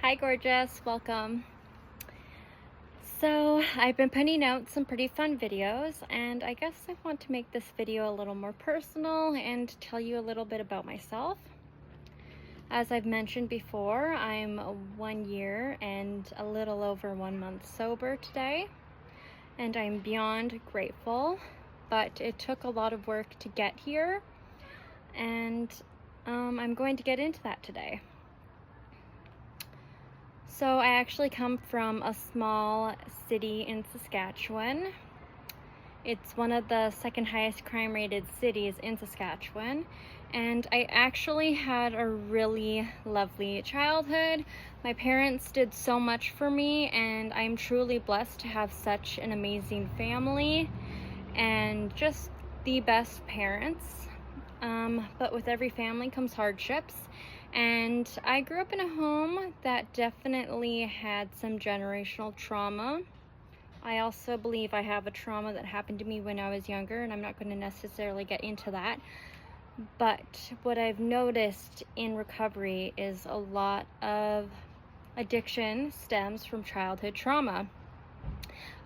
Hi gorgeous, welcome. So I've been putting out some pretty fun videos, and I guess I want to make this video a little more personal and tell you a little bit about myself. As I've mentioned before, I'm 1 year and a little over 1 month sober today, and I'm beyond grateful, but it took a lot of work to get here, and I'm going to get into that today. So I actually come from a small city in Saskatchewan. It's one of the second highest crime rated cities in Saskatchewan. And I actually had a really lovely childhood. My parents did so much for me, and I'm truly blessed to have such an amazing family and just the best parents. But with every family comes hardships. And I grew up in a home that definitely had some generational trauma. I also believe I have a trauma that happened to me when I was younger, and I'm not going to necessarily get into that. But what I've noticed in recovery is a lot of addiction stems from childhood trauma.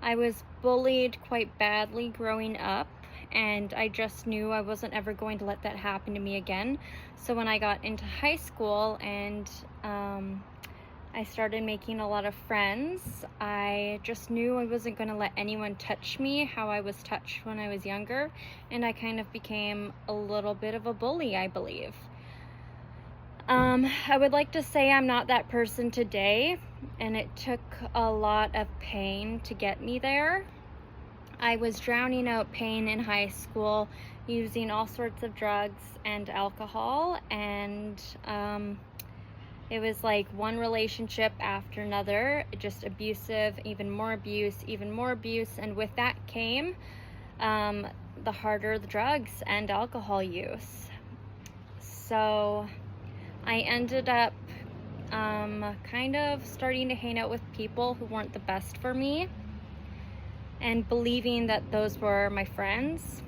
I was bullied quite badly growing up, and I just knew I wasn't ever going to let that happen to me again. So when I got into high school and I started making a lot of friends, I just knew I wasn't going to let anyone touch me how I was touched when I was younger, and I kind of became a little bit of a bully, I believe. I would like to say I'm not that person today, and it took a lot of pain to get me there. I was drowning out pain in high school using all sorts of drugs and alcohol, and it was like one relationship after another, just abusive, even more abuse, and with that came the harder the drugs and alcohol use. So I ended up kind of starting to hang out with people who weren't the best for me, and believing that those were my friends,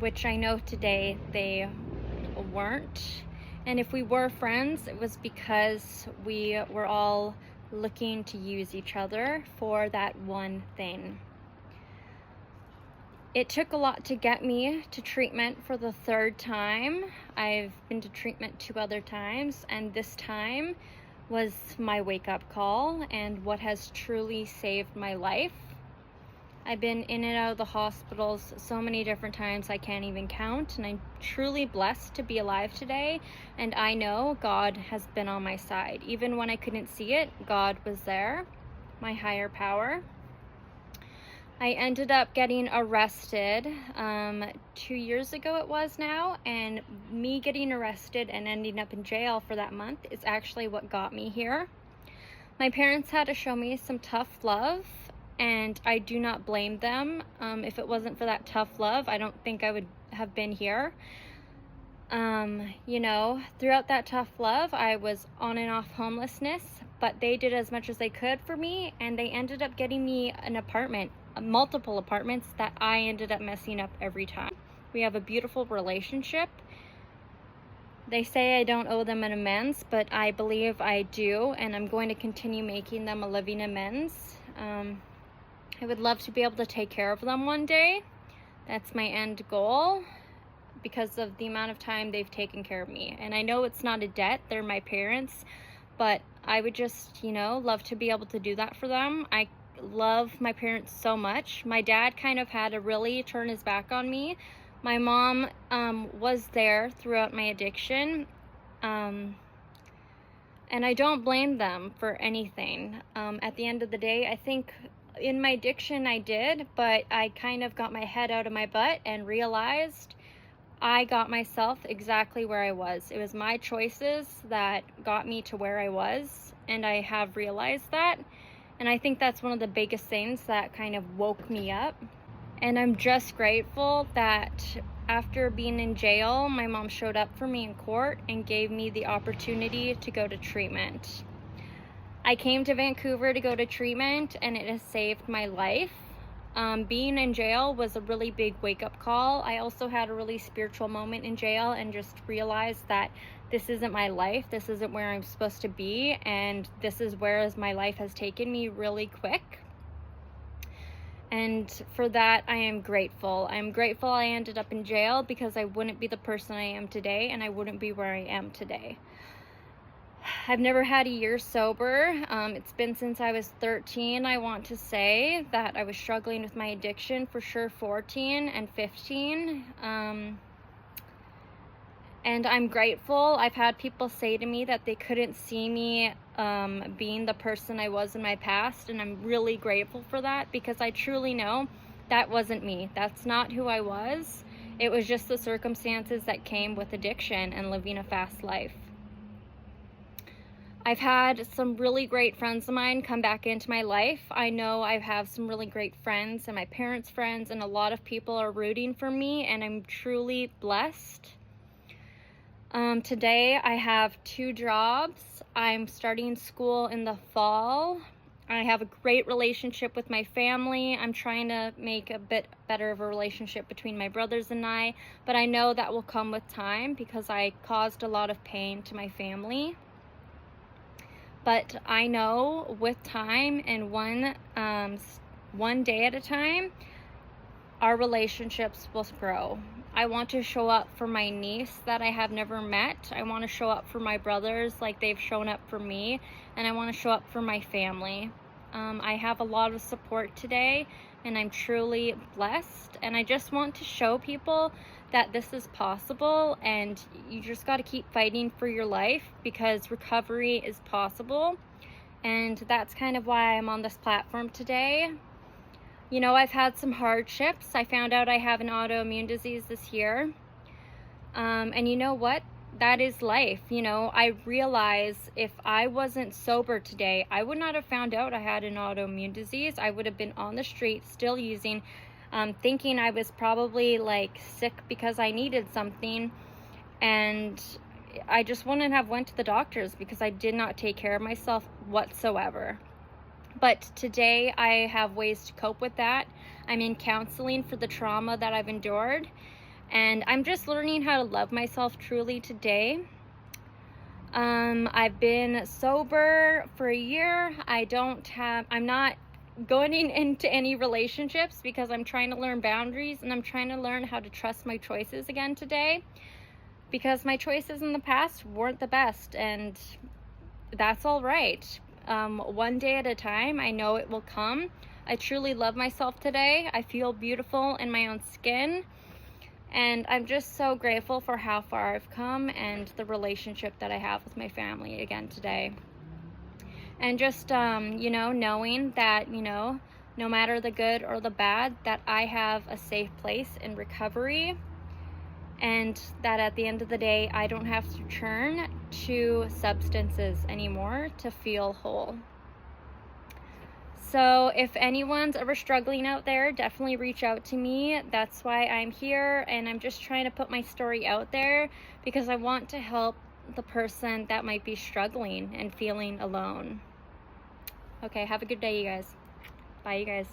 which I know today they weren't. And if we were friends, it was because we were all looking to use each other for that one thing. It took a lot to get me to treatment for the third time. I've been to treatment 2 other times, and this time was my wake-up call and what has truly saved my life. I've been in and out of the hospitals so many different times I can't even count, and I'm truly blessed to be alive today, and I know God has been on my side. Even when I couldn't see it, God was there, my higher power. I ended up getting arrested 2 years ago it was now, and me getting arrested and ending up in jail for that month is actually what got me here. My parents had to show me some tough love, and I do not blame them. If it wasn't for that tough love, I don't think I would have been here. Throughout that tough love, I was on and off homelessness, but they did as much as they could for me, and they ended up getting me an apartment, multiple apartments that I ended up messing up every time. We have a beautiful relationship. They say I don't owe them an amends, but I believe I do, and I'm going to continue making them a living amends. I would love to be able to take care of them one day. That's my end goal, because of the amount of time they've taken care of me. And I know it's not a debt, they're my parents, but I would just, love to be able to do that for them. I love my parents so much. My dad kind of had to really turn his back on me. My mom was there throughout my addiction, and I don't blame them for anything. At the end of the day, I think in my addiction I did, but I kind of got my head out of my butt and realized I got myself exactly where I was. It was my choices that got me to where I was, and I have realized that. And I think that's one of the biggest things that kind of woke me up. And I'm just grateful that after being in jail, my mom showed up for me in court and gave me the opportunity to go to treatment. I came to Vancouver to go to treatment, and it has saved my life. Being in jail was a really big wake-up call. I also had a really spiritual moment in jail and just realized that this isn't my life, this isn't where I'm supposed to be, and this is where my life has taken me really quick. And for that, I am grateful. I'm grateful I ended up in jail, because I wouldn't be the person I am today, and I wouldn't be where I am today. I've never had a year sober. It's been since I was 13. I want to say that I was struggling with my addiction for sure 14 and 15. And I'm grateful. I've had people say to me that they couldn't see me being the person I was in my past, and I'm really grateful for that, because I truly know that wasn't me. That's not who I was. It was just the circumstances that came with addiction and living a fast life. I've had some really great friends of mine come back into my life. I know I have some really great friends, and my parents' friends, and a lot of people are rooting for me, and I'm truly blessed. Today I have 2 jobs. I'm starting school in the fall. I have a great relationship with my family. I'm trying to make a bit better of a relationship between my brothers and I, but I know that will come with time, because I caused a lot of pain to my family. But I know with time and one day at a time, our relationships will grow. I want to show up for my niece that I have never met. I want to show up for my brothers like they've shown up for me, and I want to show up for my family. I have a lot of support today, and I'm truly blessed, and I just want to show people that this is possible, and you just got to keep fighting for your life, because recovery is possible. And that's kind of why I'm on this platform today. You know, I've had some hardships. I found out I have an autoimmune disease this year. And you know what? That is life. You know, I realize if I wasn't sober today, I would not have found out I had an autoimmune disease. I would have been on the street still using, thinking I was probably like sick because I needed something. And I just wouldn't have went to the doctors, because I did not take care of myself whatsoever. But today I have ways to cope with that. I'm in counseling for the trauma that I've endured, and I'm just learning how to love myself truly today. I've been sober for a year. I'm not going into any relationships, because I'm trying to learn boundaries, and I'm trying to learn how to trust my choices again today, because my choices in the past weren't the best, and that's all right. One day at a time. I know it will come. I truly love myself today. I feel beautiful in my own skin, and I'm just so grateful for how far I've come and the relationship that I have with my family again today. And just you know, knowing that, you know, no matter the good or the bad, that I have a safe place in recovery, and that at the end of the day, I don't have to turn to substances anymore to feel whole. So if anyone's ever struggling out there, definitely reach out to me. That's why I'm here, and I'm just trying to put my story out there, because I want to help the person that might be struggling and feeling alone. Okay, have a good day, you guys. Bye, you guys.